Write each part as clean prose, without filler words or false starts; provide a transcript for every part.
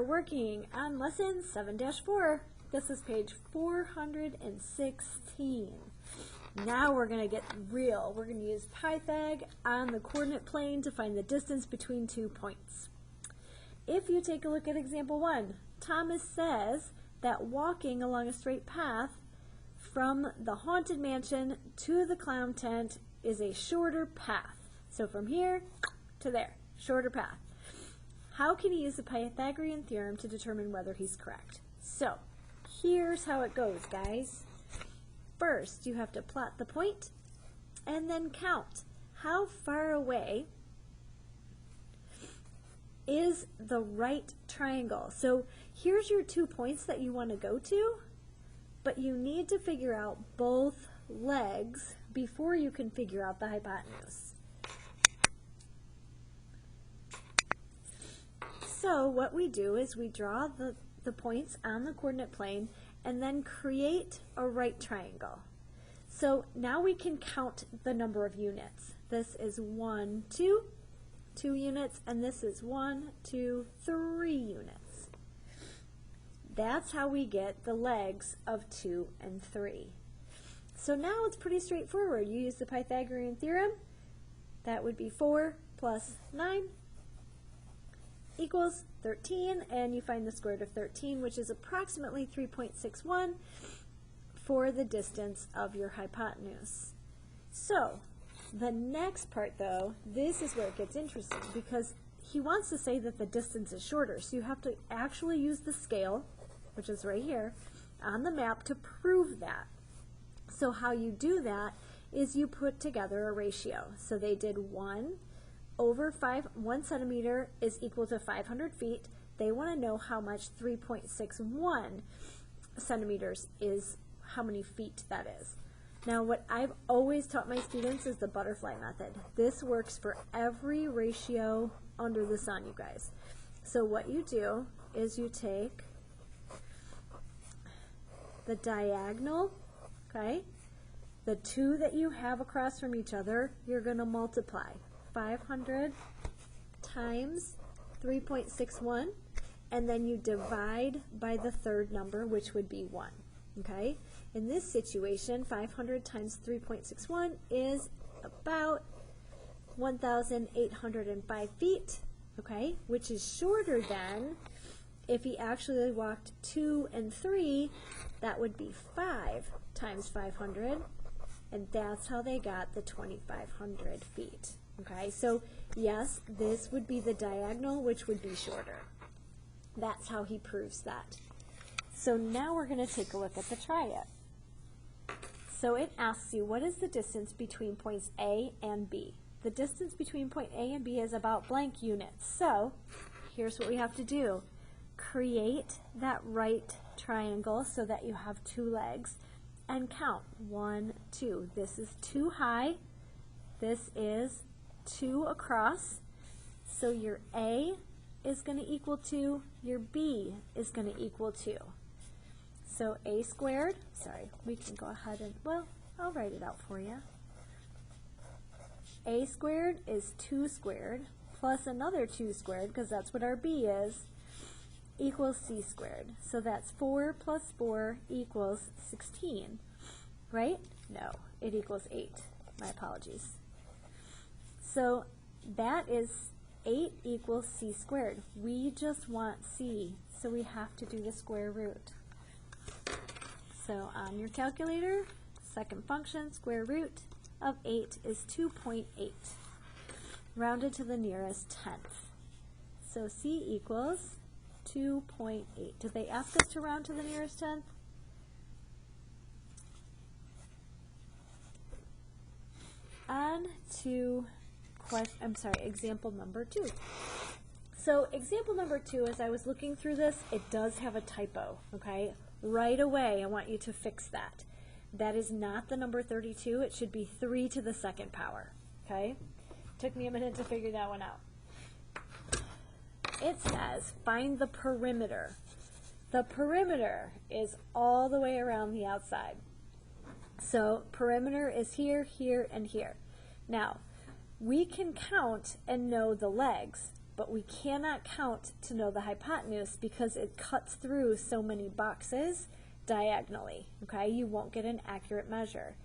working on lesson 7-4. This is page 416. Now we're going to get real. We're going to use Pythag on the coordinate plane to find the distance between 2 points. If you take a look at example 1, Thomas says that walking along a straight path from the haunted mansion to the clown tent is a shorter path. So from here to there, shorter path. How can he use the Pythagorean theorem to determine whether he's correct? So here's how it goes, guys. First, you have to plot the point and then count how far away is the right triangle. So here's your 2 points that you want to go to, but you need to figure out both legs before you can figure out the hypotenuse. So what we do is we draw the points on the coordinate plane and then create a right triangle. So now we can count the number of units. This is 1, 2 units, and this is 1, 2, 3 units. That's how we get the legs of 2 and 3. So now it's pretty straightforward. You use the Pythagorean theorem. That would be 4 plus 9 equals 13, and you find the square root of 13, which is approximately 3.61 for the distance of your hypotenuse. So the next part, though, this is where it gets interesting, because he wants to say that the distance is shorter, so you have to actually use the scale, which is right here, on the map to prove that. So how you do that is you put together a ratio. So they did 1 centimeter is equal to 500 feet. They want to know how much 3.61 centimeters is, how many feet that is. Now, what I've always taught my students is the butterfly method. This works for every ratio under the sun, you guys. So what you do is you take the diagonal, okay, the 2 that you have across from each other, you're going to multiply. 500 times 3.61, and then you divide by the third number, which would be 1. Okay? In this situation, 500 times 3.61 is about 1,805 feet, okay, which is shorter than if he actually walked 2 and 3, that would be 5 times 500, and that's how they got the 2,500 feet. Okay, so yes, this would be the diagonal, which would be shorter. That's how he proves that. So now we're going to take a look at the try it. So it asks you, what is the distance between points A and B? The distance between point A and B is about blank units. So here's what we have to do. Create that right triangle so that you have 2 legs and count 1, 2. This is 2 high. This is 2 across. So your A is going to equal 2. Your B is going to equal 2. So A squared, sorry, we can go ahead and, well, I'll write it out for you. A squared is 2 squared plus another 2 squared, because that's what our B is, equals C squared. So that's 4 plus 4 equals 16, right? No, it equals 8. My apologies. So that is 8 equals C squared. We just want C, so we have to do the square root. So on your calculator, second function, square root of 8 is 2.8, rounded to the nearest tenth. So C equals 2.8. Did they ask us to round to the nearest tenth? On to example number 2. So example number 2, as I was looking through this, it does have a typo, okay? Right away, I want you to fix that. That is not the number 32. It should be 3 to the second power, okay? Took me a minute to figure that one out. It says, find the perimeter. The perimeter is all the way around the outside. So perimeter is here, here, and here. Now, we can count and know the legs, but we cannot count to know the hypotenuse because it cuts through so many boxes diagonally, okay? You won't get an accurate measure.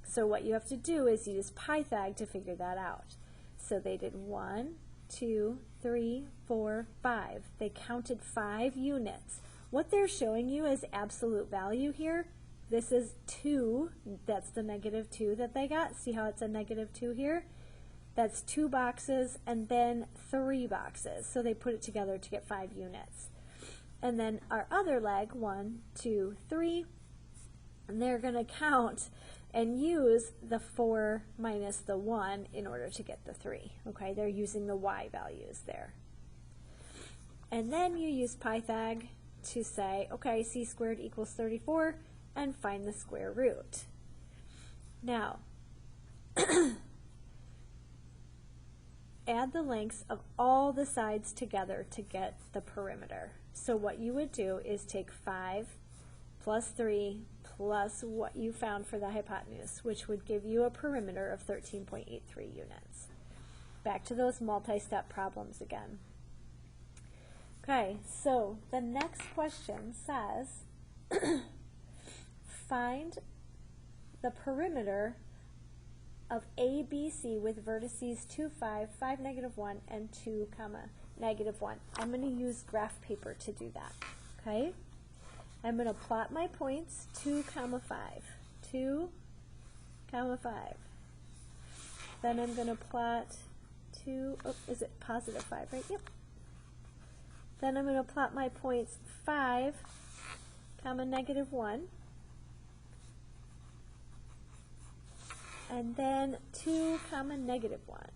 So what you have to do is use Pythag to figure that out. So they did 1, 2, 3, 4, 5. They counted 5 units. What they're showing you is absolute value here. This is 2. That's the -2 that they got. See how it's a -2 here? That's 2 boxes and then 3 boxes. So they put it together to get 5 units. And then our other leg, 1, 2, 3, and they're going to count and use the 4 minus the 1 in order to get the 3. Okay, they're using the y values there. And then you use Pythag to say, okay, c squared equals 34, and find the square root. Now, add the lengths of all the sides together to get the perimeter. So what you would do is take 5 plus 3 plus what you found for the hypotenuse, which would give you a perimeter of 13.83 units. Back to those multi-step problems again. Okay, so the next question says, find the perimeter of ABC with vertices 2, 5, 5, -1, and 2, -1. I'm going to use graph paper to do that, okay? I'm going to plot my points, 2, 5, 2, 5. Then I'm going to plot 2, oh, is it +5, right? Yep. Then I'm going to plot my points 5, -1. And then 2, -1.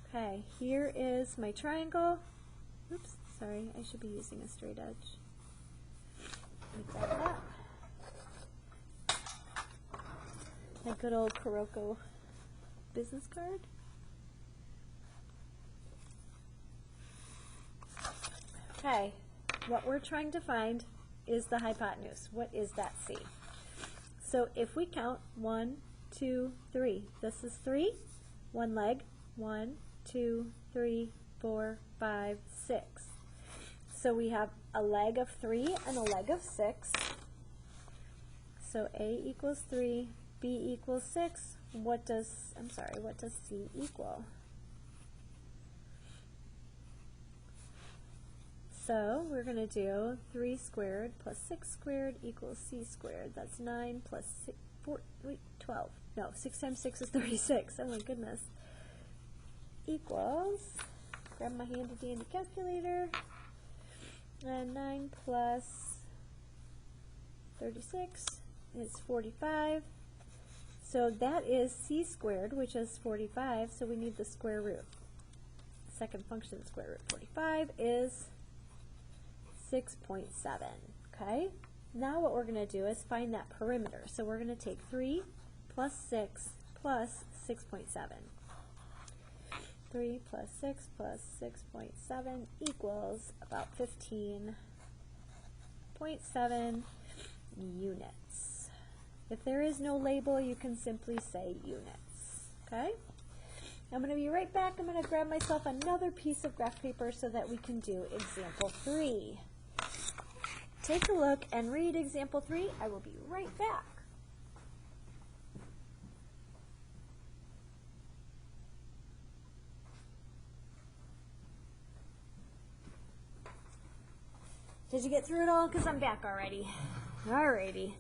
Okay, here is my triangle. Oops, sorry, I should be using a straight edge. Like that. A good old Kuroko business card. Okay, what we're trying to find is the hypotenuse. What is that C? So if we count 1, 2, 3, this is 3, one leg, 1, 2, 3, 4, 5, 6. So we have a leg of 3 and a leg of 6. So A equals 3, B equals 6. What does C equal? So we're going to do 3 squared plus 6 squared equals C squared. That's 9 plus 6, 12. No, 6 times 6 is 36. Oh my goodness. Equals, grab my handy dandy calculator, and 9 plus 36 is 45. So that is C squared, which is 45, so we need the square root. Second function, square root 45 is 6.7, okay? Now what we're going to do is find that perimeter. So we're going to take 3 plus 6 plus 6.7. 3 plus 6 plus 6.7 equals about 15.7 units. If there is no label, you can simply say units, okay? I'm going to be right back. I'm going to grab myself another piece of graph paper so that we can do example 3. Take a look and read example 3. I will be right back. Did you get through it all? Because I'm back already. Alrighty.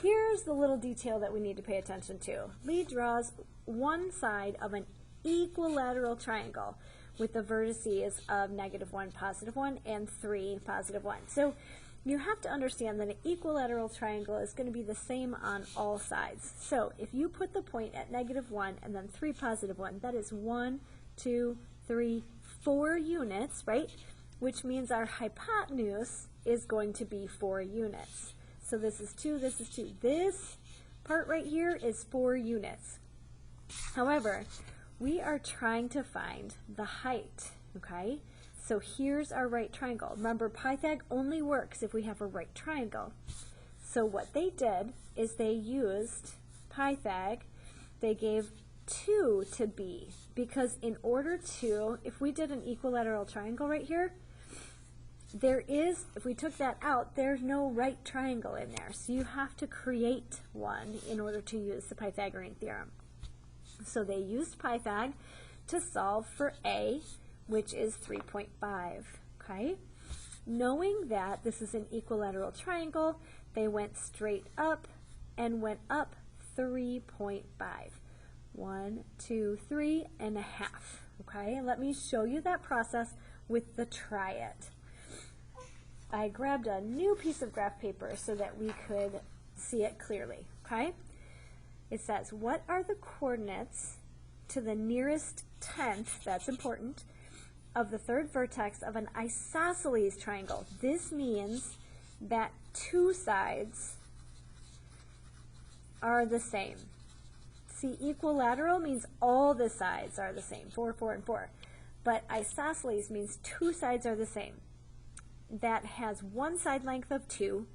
Here's the little detail that we need to pay attention to. Lee draws one side of an equilateral triangle with the vertices of -1, +1, and 3, +1. So you have to understand that an equilateral triangle is going to be the same on all sides. So if you put the point at -1 and then 3, +1, that is 1, 2, 3, 4 units, right? Which means our hypotenuse is going to be 4 units. So this is 2, this is 2. This part right here is 4 units. However, we are trying to find the height, okay? So here's our right triangle. Remember, Pythag only works if we have a right triangle. So what they did is they used Pythag they gave 2 to B, because in order to, if we did an equilateral triangle right here, there is, if we took that out, there's no right triangle in there. So you have to create one in order to use the Pythagorean theorem. So they used Pythag to solve for A, which is 3.5, okay? Knowing that this is an equilateral triangle, they went straight up and went up 3.5. 1, 2, 3.5, okay? Let me show you that process with the try it. I grabbed a new piece of graph paper so that we could see it clearly, okay? It says, what are the coordinates to the nearest tenth, that's important, of the third vertex of an isosceles triangle? This means that 2 sides are the same. See, equilateral means all the sides are the same, 4, 4, and 4. But isosceles means 2 sides are the same. That has 1 side length of 2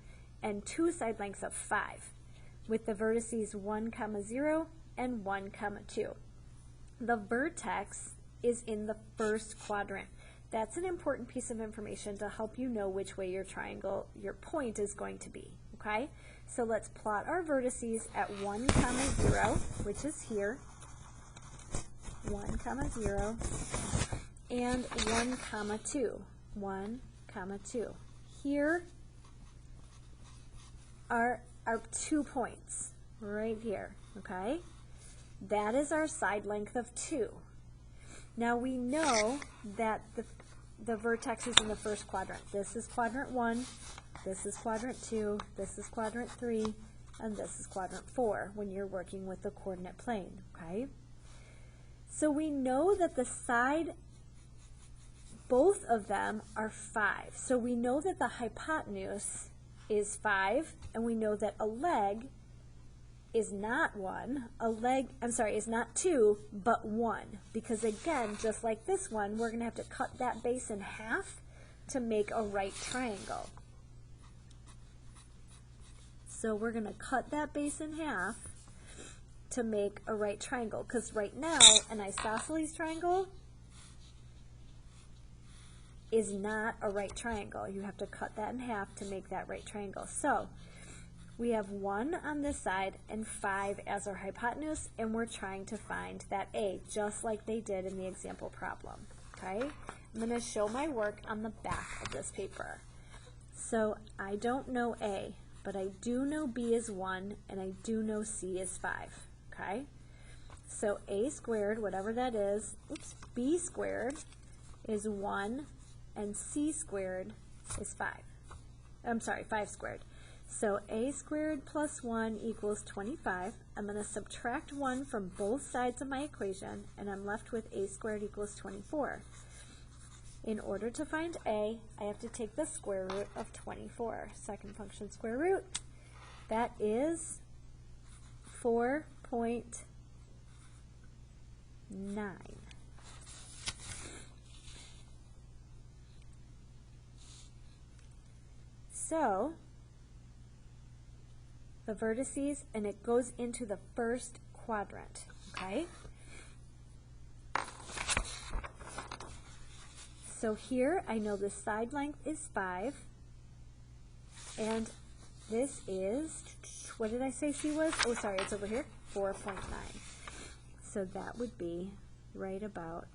and 2 side lengths of 5, with the vertices 1, 0 and 1, 2. The vertex is in the first quadrant. That's an important piece of information to help you know which way your triangle, your point is going to be, okay? So let's plot our vertices at 1, 0, which is here, 1, 0, and 1, 2, 1, 2. Here are our 2 points right here, okay? That is our side length of 2. Now we know that the vertex is in the first quadrant. This is quadrant 1, this is quadrant 2, this is quadrant 3, and this is quadrant 4 when you're working with the coordinate plane, okay? So we know that the side, both of them are 5. So we know that the hypotenuse is 5, and we know that a leg is not 1. A leg, I'm sorry, is not 2, but 1. Because again, just like this one, we're going to have to cut that base in half to make a right triangle. So we're going to cut that base in half to make a right triangle. Because right now, an isosceles triangle is not a right triangle. You have to cut that in half to make that right triangle. So we have 1 on this side and 5 as our hypotenuse, and we're trying to find that A, just like they did in the example problem, okay? I'm going to show my work on the back of this paper. So I don't know A, but I do know B is 1, and I do know C is 5, okay? So A squared, whatever that is, B squared is 1, and C squared is 5. I'm sorry, 5 squared. So A squared plus 1 equals 25. I'm going to subtract 1 from both sides of my equation, and I'm left with A squared equals 24. In order to find A, I have to take the square root of 24. Second function square root, that is 4.9. So the vertices, and it goes into the first quadrant, okay? So here I know the side length is 5, and this is, what did I say C was? Oh, sorry, it's over here, 4.9. So that would be right about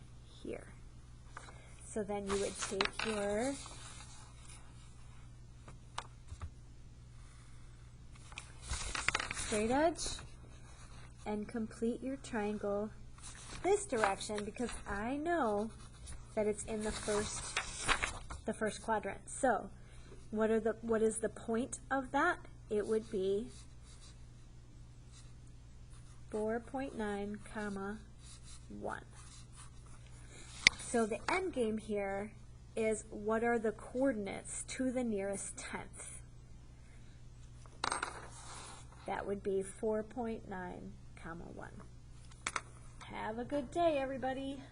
here. So then you would take your straight edge and complete your triangle this direction, because I know that it's in the first quadrant. So what is the point of that? It would be 4.9, 1. So the end game here is, what are the coordinates to the nearest tenth? That would be 4.9, 1. Have a good day, everybody.